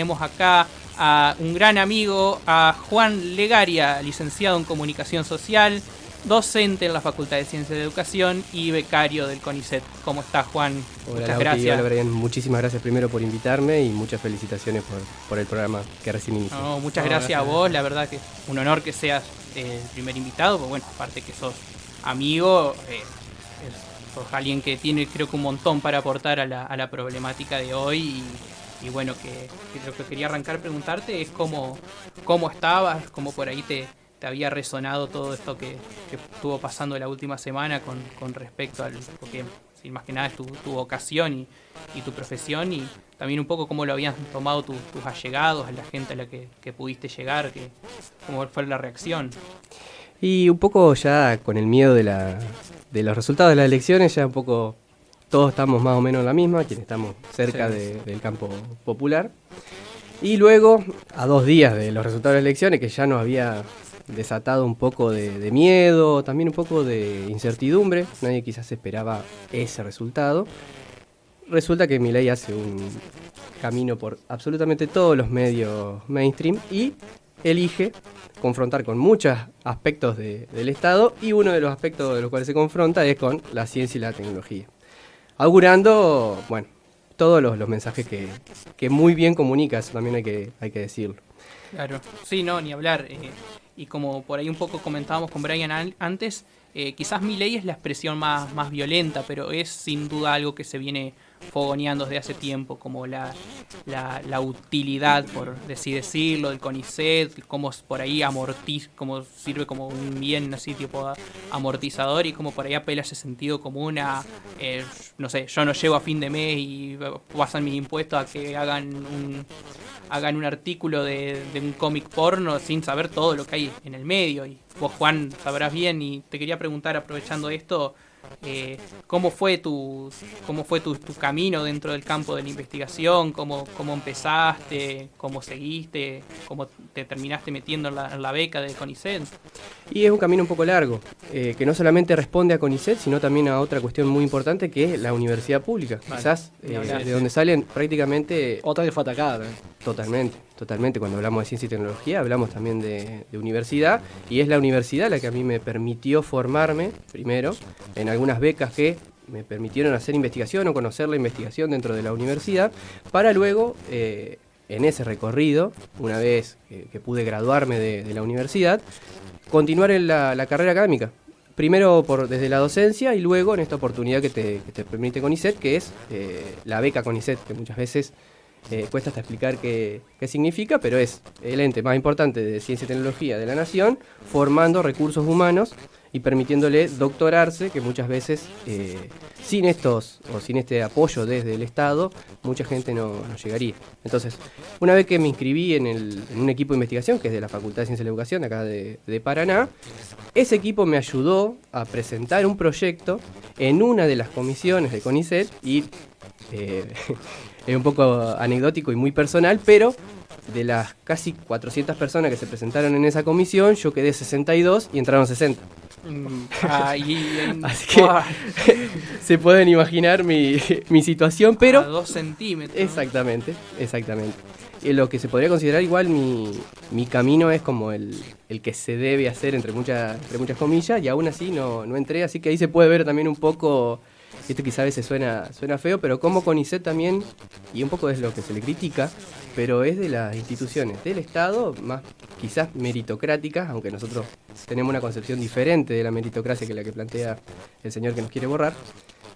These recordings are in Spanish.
Tenemos acá a un gran amigo, a Juan Legaria, licenciado en Comunicación Social, docente en la Facultad de Ciencias de Educación y becario del CONICET. ¿Cómo estás, Juan? Hola, Muchas Lauti, gracias. hola, Brian. Muchísimas gracias primero por invitarme y muchas felicitaciones por el programa que recién inició. No, muchas gracias a vos, la verdad que es un honor que seas el primer invitado, pero bueno, aparte que sos amigo, sos alguien que tiene creo que un montón para aportar a la problemática de hoy y bueno, que lo que quería arrancar a preguntarte es cómo estabas, cómo por ahí te había resonado todo esto que estuvo pasando la última semana con respecto al, porque sí, más que nada es tu vocación y tu profesión y también un poco cómo lo habían tomado tus allegados, a la gente a la que pudiste llegar, cómo fue la reacción. Y un poco ya con el miedo de los resultados de las elecciones, ya un poco todos estamos más o menos en la misma, quienes estamos cerca Sí. del campo popular. Y luego, a 2 días de los resultados de las elecciones, que ya nos había desatado un poco de miedo, también un poco de incertidumbre, nadie quizás esperaba ese resultado. Resulta que Milei hace un camino por absolutamente todos los medios mainstream y elige confrontar con muchos aspectos del Estado y uno de los aspectos de los cuales se confronta es con la ciencia y la tecnología. Augurando, bueno, todos los mensajes que muy bien comunica, eso también hay que decirlo. Claro, sí, no, ni hablar. Y como por ahí un poco comentábamos con Brian antes, quizás mi ley es la expresión más violenta, pero es sin duda algo que se viene fogoneando desde hace tiempo, como la utilidad, por así decirlo, del CONICET, cómo por ahí cómo sirve como un bien así tipo amortizador y cómo por ahí apela a ese sentido común a, no sé, yo no llego a fin de mes y pasan mis impuestos a que hagan un artículo de un cómic porno sin saber todo lo que hay en el medio. Y vos, Juan, sabrás bien. Y te quería preguntar, aprovechando esto, ¿cómo fue tu camino dentro del campo de la investigación? ¿Cómo empezaste? ¿Cómo seguiste? ¿Cómo te terminaste metiendo en la beca de CONICET? Y es un camino un poco largo, que no solamente responde a CONICET, sino también a otra cuestión muy importante que es la universidad pública. Vale, Quizás de donde salen prácticamente... Otra que fue atacada. Totalmente. Cuando hablamos de ciencia y tecnología, hablamos también de universidad. Y es la universidad la que a mí me permitió formarme, primero, en algunas becas que me permitieron hacer investigación o conocer la investigación dentro de la universidad, para luego... en ese recorrido, una vez que pude graduarme de la universidad, continuar en la carrera académica. Primero desde la docencia y luego en esta oportunidad que te permite CONICET, que es la beca CONICET, que muchas veces cuesta hasta explicar qué significa, pero es el ente más importante de ciencia y tecnología de la nación, formando recursos humanos y permitiéndole doctorarse, que muchas veces sin este apoyo desde el Estado, mucha gente no llegaría. Entonces, una vez que me inscribí en un equipo de investigación, que es de la Facultad de Ciencias de la Educación, acá de Paraná, ese equipo me ayudó a presentar un proyecto en una de las comisiones de CONICET y es un poco anecdótico y muy personal, pero de las casi 400 personas que se presentaron en esa comisión, yo quedé 62 y entraron 60. Así que se pueden imaginar mi situación, pero... A 2 centímetros. Exactamente. Y lo que se podría considerar igual mi camino es como el que se debe hacer entre muchas comillas, y aún así no entré, así que ahí se puede ver también un poco... Esto quizá a veces suena feo, pero como CONICET también, y un poco es lo que se le critica, pero es de las instituciones del Estado más quizás meritocráticas, aunque nosotros tenemos una concepción diferente de la meritocracia que la que plantea el señor que nos quiere borrar.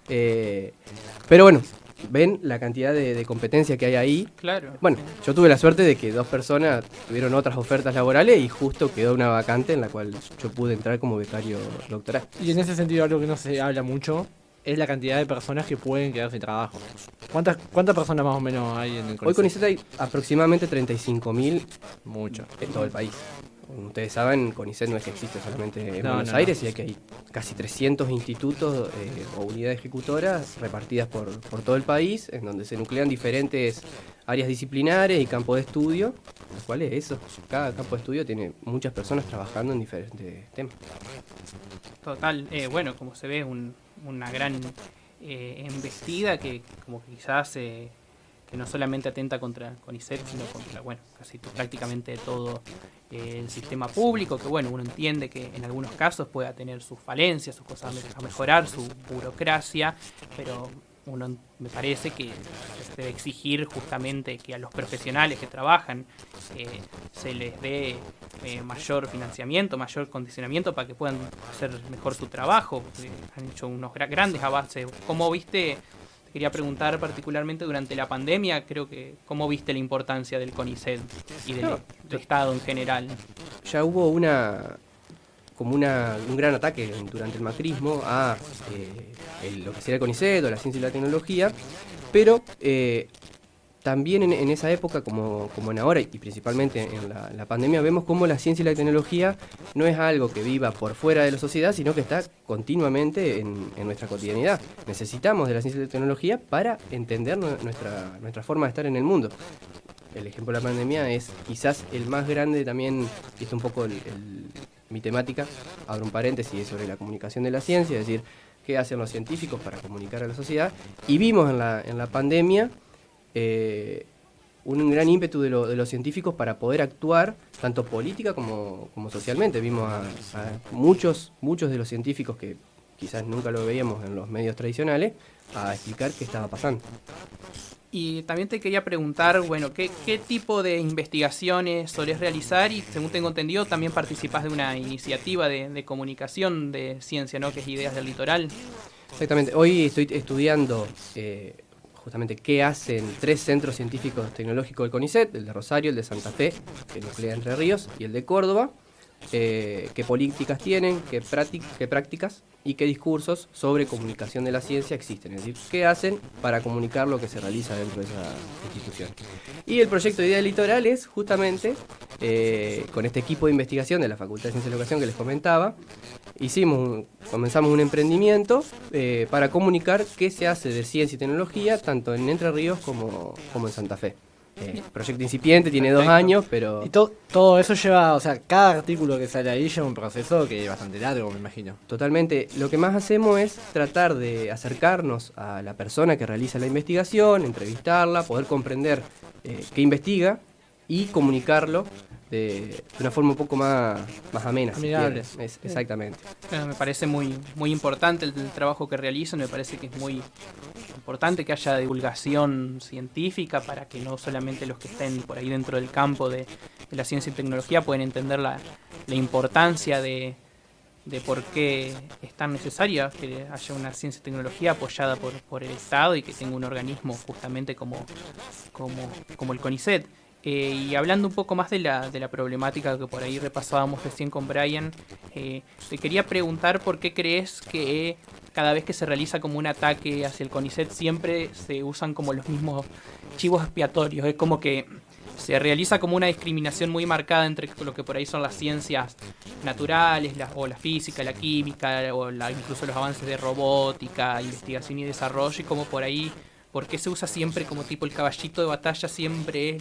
Pero bueno, ven la cantidad de competencia que hay ahí. Claro. Bueno, yo tuve la suerte de que 2 personas tuvieron otras ofertas laborales y justo quedó una vacante en la cual yo pude entrar como becario doctoral. Y en ese sentido, algo que no se habla mucho es la cantidad de personas que pueden quedar sin trabajo. ¿Cuántas personas más o menos hay en el CONICET? Hoy CONICET hay aproximadamente 35.000 Mucho. en todo el país. Como ustedes saben, CONICET no es que existe solamente en Buenos No. Aires, sino que hay casi 300 institutos o unidades ejecutoras repartidas por todo el país, en donde se nuclean diferentes áreas disciplinares y campos de estudio, los cuales cada campo de estudio tiene muchas personas trabajando en diferentes temas. Total, bueno, como se ve, una gran embestida que como que quizás que que no solamente atenta contra el CONICET, sino contra, bueno, casi prácticamente todo el sistema público, que bueno, uno entiende que en algunos casos pueda tener sus falencias, sus cosas a mejorar, su burocracia, pero uno me parece que se debe exigir justamente que a los profesionales que trabajan se les dé mayor financiamiento, mayor condicionamiento para que puedan hacer mejor su trabajo, porque han hecho unos grandes avances. ¿Cómo viste? Te quería preguntar particularmente durante la pandemia, creo que cómo viste la importancia del CONICET y del Estado en general. Ya hubo un gran ataque durante el macrismo a lo que sería el CONICET o la ciencia y la tecnología, pero también en esa época, como en ahora, y principalmente en la pandemia, vemos cómo la ciencia y la tecnología no es algo que viva por fuera de la sociedad, sino que está continuamente en nuestra cotidianidad. Necesitamos de la ciencia y la tecnología para entender nuestra forma de estar en el mundo. El ejemplo de la pandemia es quizás el más grande también, y esto un poco mi temática, abro un paréntesis, es sobre la comunicación de la ciencia, es decir, qué hacen los científicos para comunicar a la sociedad. Y vimos en la pandemia un gran ímpetu de los científicos para poder actuar tanto política como socialmente. Vimos a muchos de los científicos que quizás nunca lo veíamos en los medios tradicionales a explicar qué estaba pasando. Y también te quería preguntar, bueno, ¿qué tipo de investigaciones solés realizar? Y según tengo entendido, también participás de una iniciativa de comunicación de ciencia, ¿no? Que es Ideas del Litoral. Exactamente. Hoy estoy estudiando justamente qué hacen 3 centros científicos tecnológicos del CONICET, el de Rosario, el de Santa Fe, que nuclea Entre Ríos, y el de Córdoba. Qué políticas tienen, qué prácticas y qué discursos sobre comunicación de la ciencia existen, es decir, qué hacen para comunicar lo que se realiza dentro de esa institución. Y el proyecto de Idea del Litoral es justamente, con este equipo de investigación de la Facultad de Ciencia y Educación que les comentaba, comenzamos un emprendimiento para comunicar qué se hace de ciencia y tecnología tanto en Entre Ríos como en Santa Fe. Proyecto incipiente, tiene 2 años, pero... Y todo eso lleva, o sea, cada artículo que sale ahí lleva un proceso que es bastante largo, me imagino. Totalmente. Lo que más hacemos es tratar de acercarnos a la persona que realiza la investigación, entrevistarla, poder comprender qué investiga y comunicarlo de una forma un poco más amena. Amigable. Exactamente. Me parece muy importante el trabajo que realizan, me parece que es muy importante que haya divulgación científica para que no solamente los que estén por ahí dentro del campo de la ciencia y tecnología puedan entender la importancia de por qué es tan necesaria que haya una ciencia y tecnología apoyada por el Estado y que tenga un organismo justamente como el CONICET. Y hablando un poco más de la problemática que por ahí repasábamos recién con Brian, te quería preguntar por qué crees que cada vez que se realiza como un ataque hacia el CONICET siempre se usan como los mismos chivos expiatorios. Es como que se realiza como una discriminación muy marcada entre lo que por ahí son las ciencias naturales, o la física, la química, o incluso los avances de robótica, investigación y desarrollo, y como por ahí... ¿Por qué se usa siempre como tipo el caballito de batalla siempre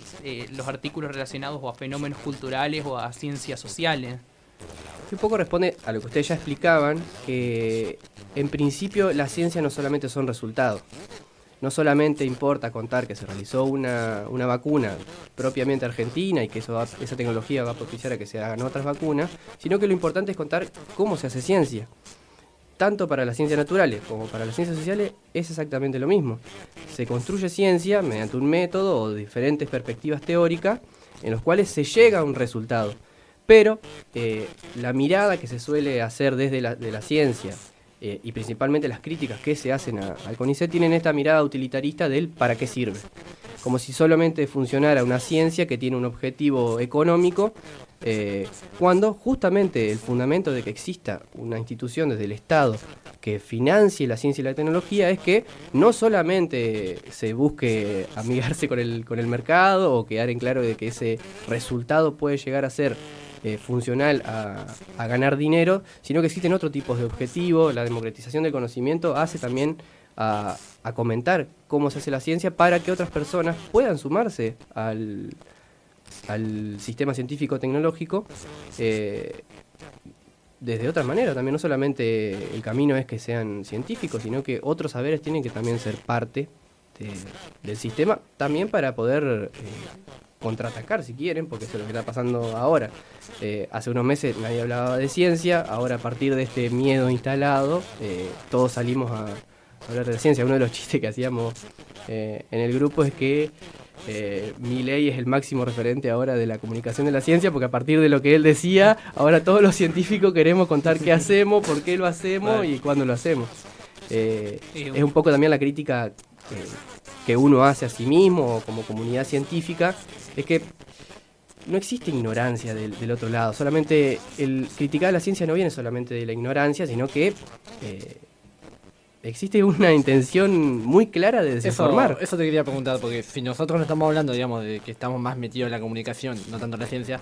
los artículos relacionados o a fenómenos culturales o a ciencias sociales? Un poco responde a lo que ustedes ya explicaban, que en principio la ciencia no solamente son resultados. No solamente importa contar que se realizó una vacuna propiamente argentina y que esa tecnología va a propiciar a que se hagan otras vacunas, sino que lo importante es contar cómo se hace ciencia. Tanto para las ciencias naturales como para las ciencias sociales es exactamente lo mismo. Se construye ciencia mediante un método o diferentes perspectivas teóricas en los cuales se llega a un resultado. Pero la mirada que se suele hacer desde la ciencia y principalmente las críticas que se hacen al CONICET tienen esta mirada utilitarista del para qué sirve. Como si solamente funcionara una ciencia que tiene un objetivo económico, cuando justamente el fundamento de que exista una institución desde el Estado que financie la ciencia y la tecnología es que no solamente se busque amigarse con el mercado o quedar en claro de que ese resultado puede llegar a ser funcional a ganar dinero, sino que existen otros tipos de objetivos. La democratización del conocimiento hace también a comentar cómo se hace la ciencia para que otras personas puedan sumarse al sistema científico-tecnológico desde otra manera. También no solamente el camino es que sean científicos, sino que otros saberes tienen que también ser parte del sistema, también para poder contraatacar si quieren, porque eso es lo que está pasando ahora. Hace unos meses nadie hablaba de ciencia, ahora a partir de este miedo instalado, todos salimos a hablar de ciencia. Uno de los chistes que hacíamos en el grupo es que Milei es el máximo referente ahora de la comunicación de la ciencia, porque a partir de lo que él decía, ahora todos los científicos queremos contar qué hacemos, por qué lo hacemos y cuándo lo hacemos. Es un poco también la crítica que uno hace a sí mismo como comunidad científica, es que no existe ignorancia del otro lado. Solamente el criticar la ciencia no viene solamente de la ignorancia, sino que existe una intención muy clara de desinformar. Eso te quería preguntar, porque si nosotros no estamos hablando, digamos, de que estamos más metidos en la comunicación, no tanto en la ciencia,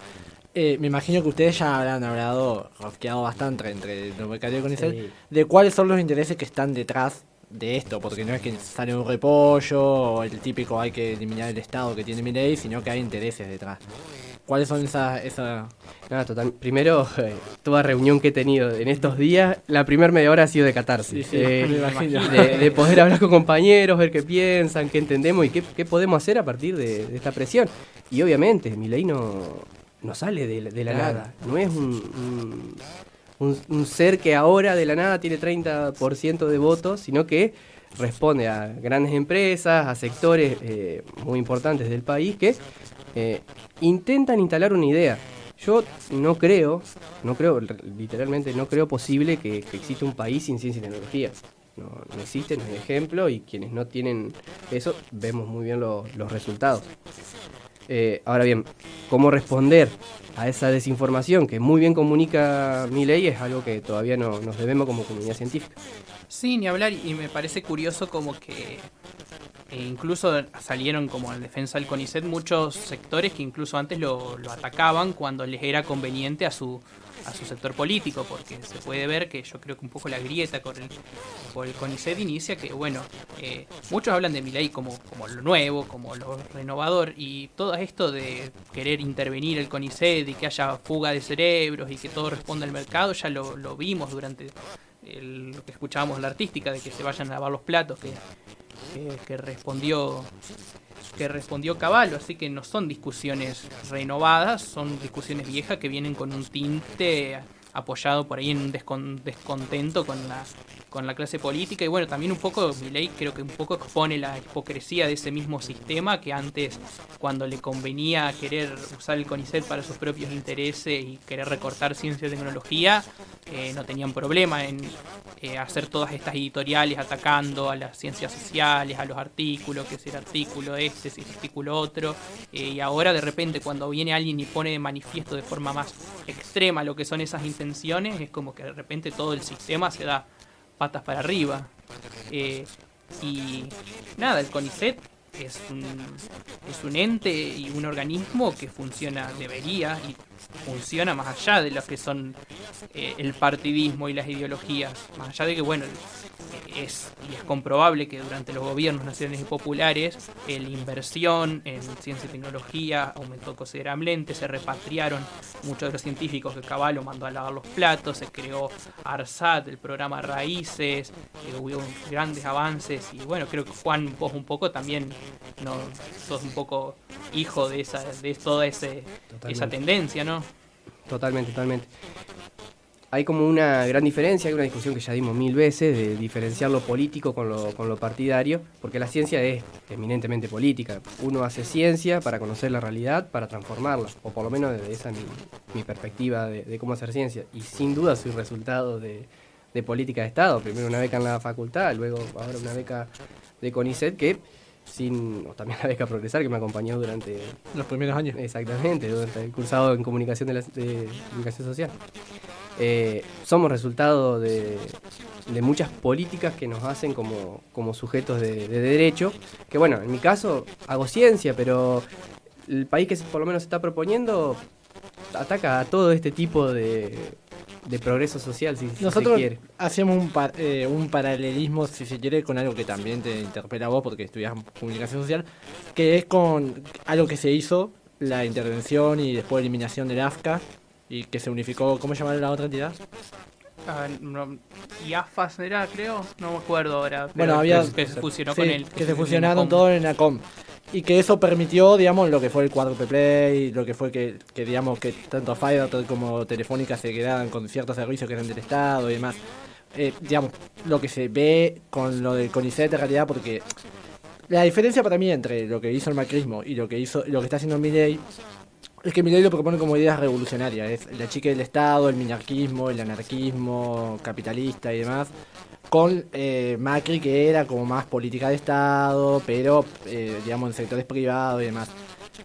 me imagino que ustedes ya habrán hablado, rosqueado bastante entre el becario y CONICET, Sí. de cuáles son los intereses que están detrás de esto, porque no es que sale un repollo o el típico hay que eliminar el Estado que tiene Milei, sino que hay intereses detrás. ¿Cuáles son esa... Nada, total. Primero, toda reunión que he tenido en estos días, la primera media hora ha sido de catarsis. Sí, me imagino. De poder hablar con compañeros, ver qué piensan, qué entendemos y qué podemos hacer a partir de esta presión. Y obviamente, Milei no sale de la Claro. nada. No es un ser que ahora de la nada tiene 30% de votos, sino que responde a grandes empresas, a sectores muy importantes del país que intentan instalar una idea. Yo literalmente no creo posible que exista un país sin ciencia y tecnología. No existe, no hay ejemplo, y quienes no tienen eso, vemos muy bien los resultados. Ahora bien, cómo responder a esa desinformación que muy bien comunica Milei es algo que todavía nos debemos como comunidad científica. Sí, ni hablar, y me parece curioso como que incluso salieron como en defensa del CONICET muchos sectores que incluso antes lo atacaban cuando les era conveniente a su sector político, porque se puede ver que yo creo que un poco la grieta por el CONICET inicia que, bueno, muchos hablan de Milei como lo nuevo, como lo renovador, y todo esto de querer intervenir el CONICET y que haya fuga de cerebros y que todo responda al mercado, ya lo vimos durante lo que escuchábamos en la artística, de que se vayan a lavar los platos, que respondió Cavallo, así que no son discusiones renovadas, son discusiones viejas que vienen con un tinte apoyado por ahí en un descontento con la clase política. Y bueno, también un poco Milei creo que un poco expone la hipocresía de ese mismo sistema que antes, cuando le convenía querer usar el CONICET para sus propios intereses y querer recortar ciencia y tecnología, no tenían problema en hacer todas estas editoriales atacando a las ciencias sociales, a los artículos, que es el artículo este, si es el artículo otro, y ahora de repente cuando viene alguien y pone de manifiesto de forma más extrema lo que son esas intenciones, es como que de repente todo el sistema se da patas para arriba. Y nada, el CONICET es un ente y un organismo que debería y funciona más allá de lo que son el partidismo y las ideologías, más allá de que, bueno, es comprobable que durante los gobiernos nacionales y populares la inversión en ciencia y tecnología aumentó considerablemente, se repatriaron muchos de los científicos que Cavallo mandó a lavar los platos, se creó ARSAT, el programa Raíces, hubo grandes avances, y bueno, creo que Juan, vos un poco también sos un poco hijo de toda esa tendencia, ¿no? Totalmente. Hay como una gran diferencia, hay una discusión que ya dimos 1000 veces, de diferenciar lo político con lo partidario, porque la ciencia es eminentemente política. Uno hace ciencia para conocer la realidad, para transformarla, o por lo menos desde esa mi perspectiva de cómo hacer ciencia. Y sin duda soy resultado de política de Estado. Primero una beca en la facultad, luego ahora una beca de CONICET, o también la beca Progresar, que me acompañó durante los primeros años? Exactamente, durante el cursado en comunicación de comunicación social. Somos resultado de muchas políticas que nos hacen como sujetos de derecho, que bueno, en mi caso hago ciencia, pero el país que por lo menos se está proponiendo ataca a todo este tipo de progreso social, si Nosotros se quiere. hacemos un paralelismo, si se quiere, con algo que también te interpela a vos, porque estudias comunicación social, que es con algo que se hizo, la intervención y después eliminación del AFCA, y que se unificó. ¿Cómo llamaron la otra entidad? Y AFAS era, creo, no me acuerdo ahora. Bueno, pero había... que se fusionó sí, con el... que se fusionaron todos en ACOM. Y que eso permitió, digamos, lo que fue el cuádruple play, lo que fue que digamos, que tanto Fiverr como Telefónica se quedaban con ciertos servicios que eran del Estado y demás. Digamos, lo que se ve con lo del CONICET en realidad, porque la diferencia para mí entre lo que hizo el macrismo y lo que está haciendo Milei es que Milei lo propone como ideas revolucionarias, es la chica del Estado, el minarquismo, el anarquismo capitalista y demás, con Macri que era como más política de Estado, pero digamos en sectores privados y demás.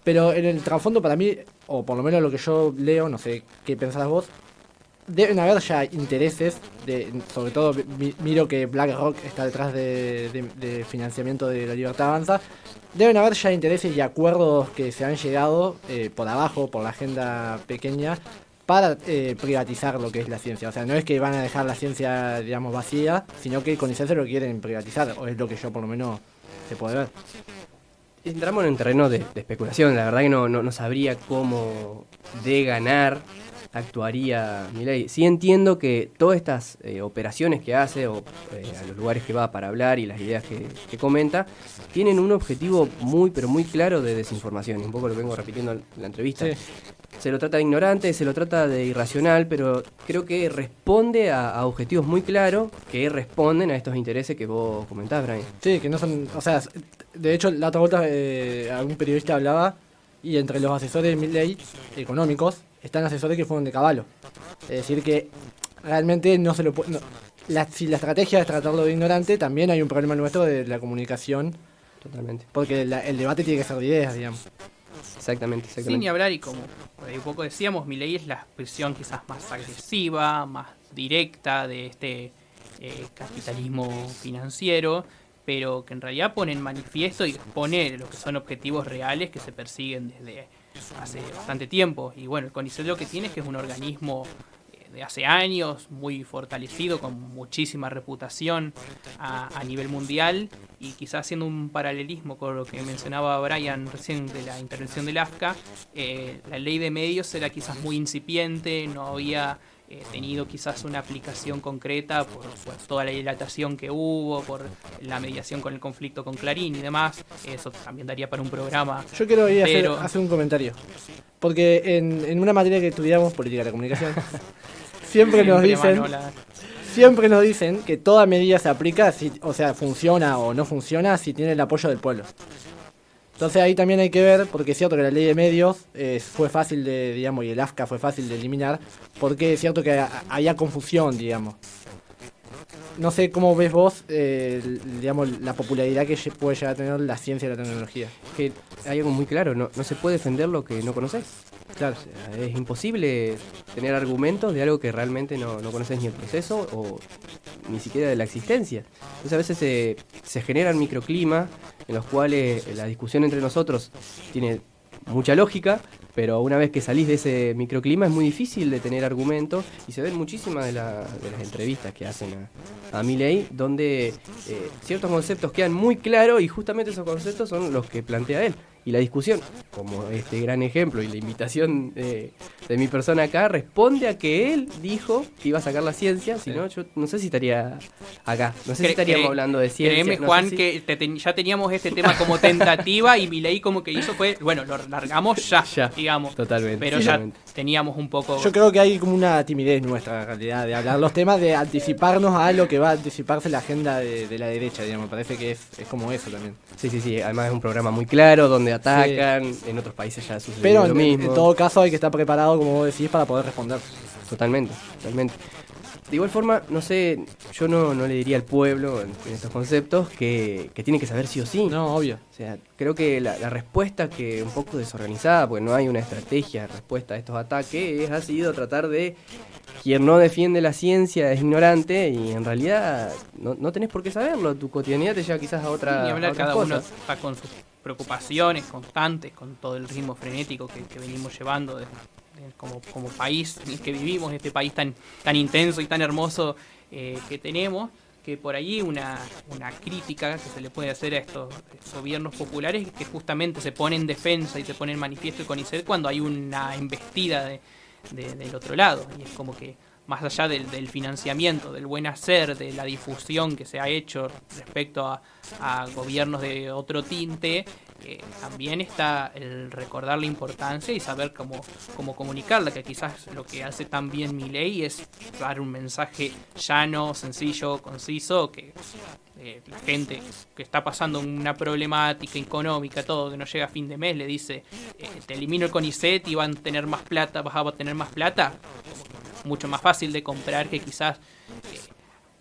Pero en el trasfondo para mí, o por lo menos lo que yo leo, no sé qué pensás vos, deben haber ya intereses, sobre todo miro que BlackRock está detrás de financiamiento de la Libertad Avanza, deben haber ya intereses y acuerdos que se han llegado por abajo, por la agenda pequeña, para privatizar lo que es la ciencia. O sea, no es que van a dejar la ciencia, digamos, vacía, sino que con licencia lo quieren privatizar, o es lo que yo por lo menos se puede ver. Entramos en un terreno de especulación, la verdad que no sabría cómo de ganar actuaría Milei. Sí entiendo que todas estas operaciones que hace o a los lugares que va para hablar y las ideas que comenta tienen un objetivo muy pero muy claro de desinformación. Un poco lo vengo repitiendo en la entrevista. Sí. Se lo trata de ignorante, se lo trata de irracional, pero creo que responde a objetivos muy claros que responden a estos intereses que vos comentás, Brian. Sí, que no son... O sea, de hecho, la otra vuelta algún periodista hablaba y entre los asesores de Milei económicos están asesores que fueron de Caballo. Es decir, que realmente no se lo puede... si la estrategia es tratarlo de ignorante, también hay un problema nuestro de la comunicación. Totalmente. Porque el debate tiene que ser de ideas, digamos. Exactamente. Sin ni hablar, y como por ahí un poco decíamos, Milei es la expresión quizás más agresiva, más directa de este capitalismo financiero, pero que en realidad pone en manifiesto y expone lo que son objetivos reales que se persiguen desde hace bastante tiempo. Y bueno, el CONICET lo que tiene es que es un organismo de hace años, muy fortalecido, con muchísima reputación a nivel mundial, y quizás haciendo un paralelismo con lo que mencionaba Brian recién de la intervención del AFCA, la ley de medios era quizás muy incipiente, no había tenido quizás una aplicación concreta por toda la dilatación que hubo, por la mediación con el conflicto con Clarín y demás. Eso también daría para un programa. Yo quiero ir a hacer un comentario, porque en una materia que estudiamos, política de la comunicación, siempre nos dicen que toda medida se aplica, o sea, funciona o no funciona si tiene el apoyo del pueblo. Entonces ahí también hay que ver, porque es cierto que la ley de medios fue fácil digamos, y el AFCA fue fácil de eliminar, porque es cierto que había confusión, digamos. No sé cómo ves vos, digamos, la popularidad que puede llegar a tener la ciencia y la tecnología. Que hay algo muy claro, no se puede defender lo que no conoces. Claro. O sea, es imposible tener argumentos de algo que realmente no conoces ni el proceso o ni siquiera de la existencia. Entonces a veces se generan microclimas en los cuales la discusión entre nosotros tiene mucha lógica, pero una vez que salís de ese microclima es muy difícil de tener argumentos, y se ven muchísimas de las entrevistas que hacen a Milei, donde ciertos conceptos quedan muy claros y justamente esos conceptos son los que plantea él. Y la discusión, como este gran ejemplo y la invitación de mi persona acá, responde a que él dijo que iba a sacar la ciencia, si no, yo no sé si estaría acá, no sé si estaríamos hablando de ciencia. Créeme, no Juan, sé si... que ya teníamos este tema como tentativa y Milei como que hizo fue, bueno, lo largamos ya, digamos. Totalmente. Pero totalmente. Ya teníamos un poco... Yo creo que hay como una timidez nuestra, en realidad, de hablar los temas, de anticiparnos a lo que va a anticiparse la agenda de la derecha, digamos. Me parece que es como eso también. Sí, además es un programa muy claro, donde atacan, en otros países ya sucede pero lo mismo. En todo caso hay que estar preparado, como vos decís, para poder responder. Totalmente. De igual forma, no sé, yo no le diría al pueblo en estos conceptos que tiene que saber sí o sí. No, obvio. O sea, creo que la respuesta, que un poco desorganizada, porque no hay una estrategia de respuesta a estos ataques, ha sido tratar de... Quien no defiende la ciencia es ignorante, y en realidad no tenés por qué saberlo. Tu cotidianidad te lleva quizás a otra. Ni hablar, otras cada cosas. uno está con sus preocupaciones constantes, con todo el ritmo frenético que venimos llevando como país en el que vivimos, este país tan intenso y tan hermoso que tenemos, que por allí una crítica que se le puede hacer a estos gobiernos populares, que justamente se pone en defensa y se pone en manifiesto el CONICET cuando hay una embestida del otro lado, y es como que más allá del financiamiento, del buen hacer, de la difusión que se ha hecho respecto a gobiernos de otro tinte, también está el recordar la importancia y saber cómo comunicarla, que quizás lo que hace tan bien Milei es dar un mensaje llano, sencillo, conciso, que la gente que está pasando una problemática económica, todo, que no llega a fin de mes, le dice, te elimino el CONICET y van a tener más plata, vas a tener más plata, mucho más fácil de comprar que quizás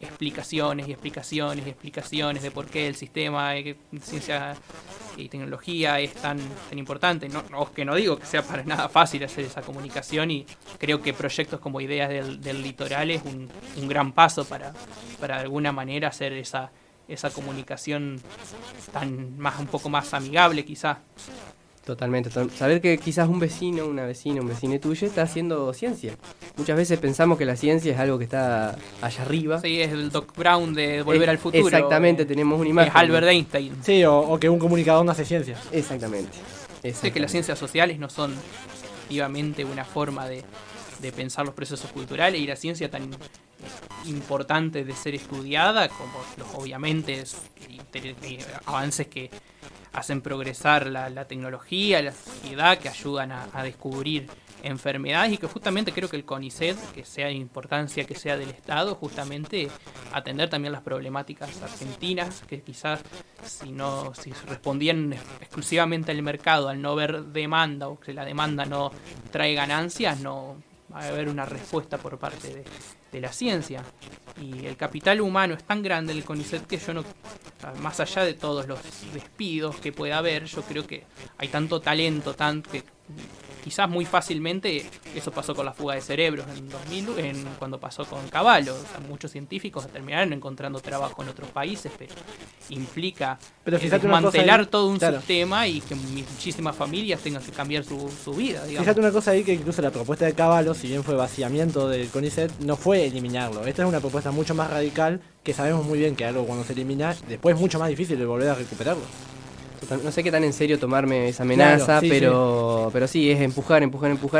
explicaciones y explicaciones y explicaciones de por qué el sistema de ciencia y tecnología es tan importante. Que no digo que sea para nada fácil hacer esa comunicación, y creo que proyectos como Ideas del Litoral es un gran paso para de alguna manera hacer esa comunicación un poco más amigable quizás. Totalmente. Saber que quizás un vecino, un vecino tuyo está haciendo ciencia. Muchas veces pensamos que la ciencia es algo que está allá arriba. Sí, es el Doc Brown de Volver al Futuro. Exactamente, tenemos una imagen. Es Albert Einstein. Sí, o que un comunicador no hace ciencia. Exactamente. Sé que las ciencias sociales no son efectivamente una forma de pensar los procesos culturales, y la ciencia tan importante de ser estudiada como obviamente avances que hacen progresar la tecnología, la sociedad, que ayudan a descubrir enfermedades, y que justamente creo que el CONICET, que sea de importancia que sea del Estado, justamente atender también las problemáticas argentinas, que quizás si respondían exclusivamente al mercado, al no ver demanda, o que la demanda no trae ganancias, no va a haber una respuesta por parte de la ciencia. Y el capital humano es tan grande el CONICET que más allá de todos los despidos que pueda haber, yo creo que hay tanto talento, que quizás muy fácilmente, eso pasó con la fuga de cerebros en 2000, cuando pasó con Cavallo. O sea, muchos científicos terminaron encontrando trabajo en otros países, pero implica desmantelar todo un sistema, y que muchísimas familias tengan que cambiar su vida, digamos. Fíjate una cosa ahí, que incluso la propuesta de Cavallo, si bien fue vaciamiento del CONICET, no fue eliminarlo. Esta es una propuesta mucho más radical, que sabemos muy bien que algo cuando se elimina, después es mucho más difícil de volver a recuperarlo. No sé qué tan en serio tomarme esa amenaza, claro, sí, pero sí, es empujar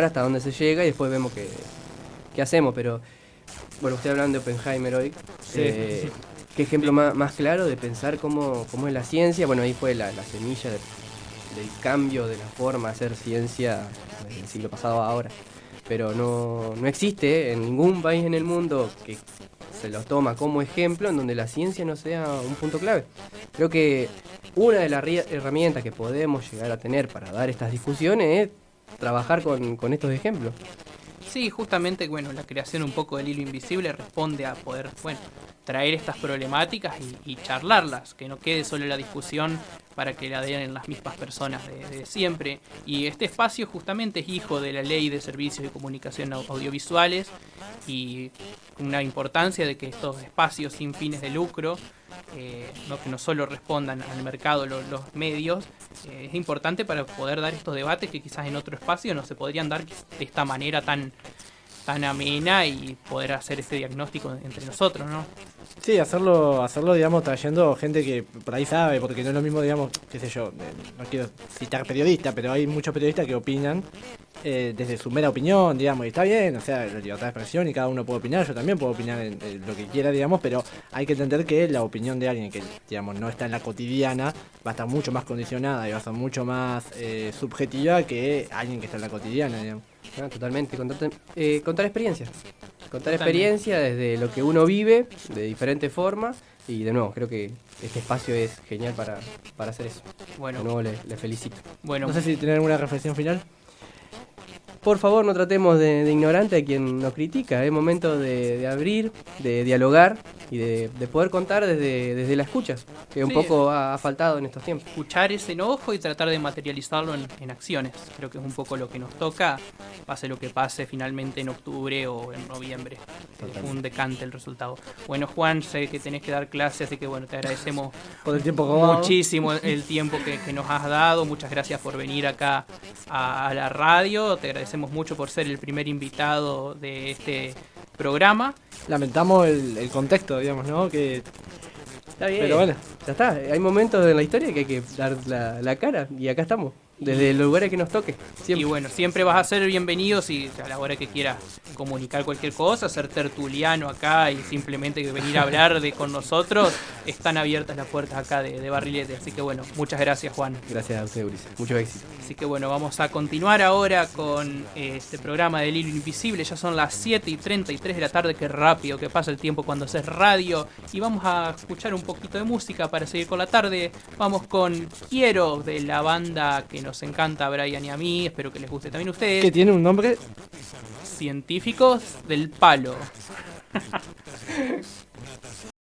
hasta donde se llega, y después vemos qué hacemos. Pero bueno, usted hablando de Oppenheimer hoy, qué ejemplo más claro de pensar cómo es la ciencia. Bueno, ahí fue la semilla del cambio de la forma de hacer ciencia desde el siglo pasado a ahora. Pero no existe en ningún país en el mundo que se lo toma como ejemplo en donde la ciencia no sea un punto clave. Creo que una de las herramientas que podemos llegar a tener para dar estas discusiones es trabajar con estos ejemplos. Sí, justamente, la creación un poco del hilo invisible responde a poder, traer estas problemáticas y charlarlas, que no quede solo la discusión para que la den las mismas personas de siempre. Y este espacio justamente es hijo de la Ley de Servicios de Comunicación Audiovisuales, y una importancia de que estos espacios sin fines de lucro, que no solo respondan al mercado los medios, es importante para poder dar estos debates que quizás en otro espacio no se podrían dar de esta manera tan amena, y poder hacer este diagnóstico entre nosotros, ¿no? Sí, hacerlo, digamos, trayendo gente que por ahí sabe, porque no es lo mismo, digamos, qué sé yo, no quiero citar periodistas, pero hay muchos periodistas que opinan desde su mera opinión, digamos, y está bien, o sea, la libertad de expresión, y cada uno puede opinar, yo también puedo opinar en lo que quiera, digamos, pero hay que entender que la opinión de alguien que, digamos, no está en la cotidiana va a estar mucho más condicionada y va a ser mucho más subjetiva que alguien que está en la cotidiana, digamos. No, totalmente, contar experiencias. Contar experiencia desde lo que uno vive, de diferentes formas, y de nuevo, creo que este espacio es genial para hacer eso. Bueno. De nuevo le felicito. Bueno, no sé si tienen alguna reflexión final. Por favor, no tratemos de ignorante a quien nos critica. Es momento de abrir, de dialogar y de poder contar desde la escucha, que un poco ha faltado en estos tiempos. Escuchar ese enojo y tratar de materializarlo en acciones. Creo que es un poco lo que nos toca, pase lo que pase finalmente en octubre o en noviembre. Es un decante el resultado. Bueno, Juan, sé que tenés que dar clase, así que te agradecemos por el tiempo muchísimo el tiempo que nos has dado. Muchas gracias por venir acá a la radio. Te agradecemos mucho por ser el primer invitado de este programa. Lamentamos el contexto, digamos, ¿no? Que está bien, pero bueno, ya está. Hay momentos en la historia que hay que dar la cara, y acá estamos, desde los lugares que nos toque. Siempre. Y siempre vas a ser bienvenido si a la hora que quieras comunicar cualquier cosa, ser tertuliano acá y simplemente venir a hablar con nosotros, están abiertas las puertas acá de Barrilete. Así que bueno, muchas gracias, Juan. Gracias a usted, Ulises. Mucho éxito. Así que bueno, vamos a continuar ahora con este programa del Hilo Invisible. Ya son las 7:33 de la tarde, qué rápido que pasa el tiempo cuando haces radio. Y vamos a escuchar un poquito de música para seguir con la tarde. Vamos con Quiero, de la banda que nos encanta a Brian y a mí. Espero que les guste también a ustedes. Que tiene un nombre. Científicos del Palo.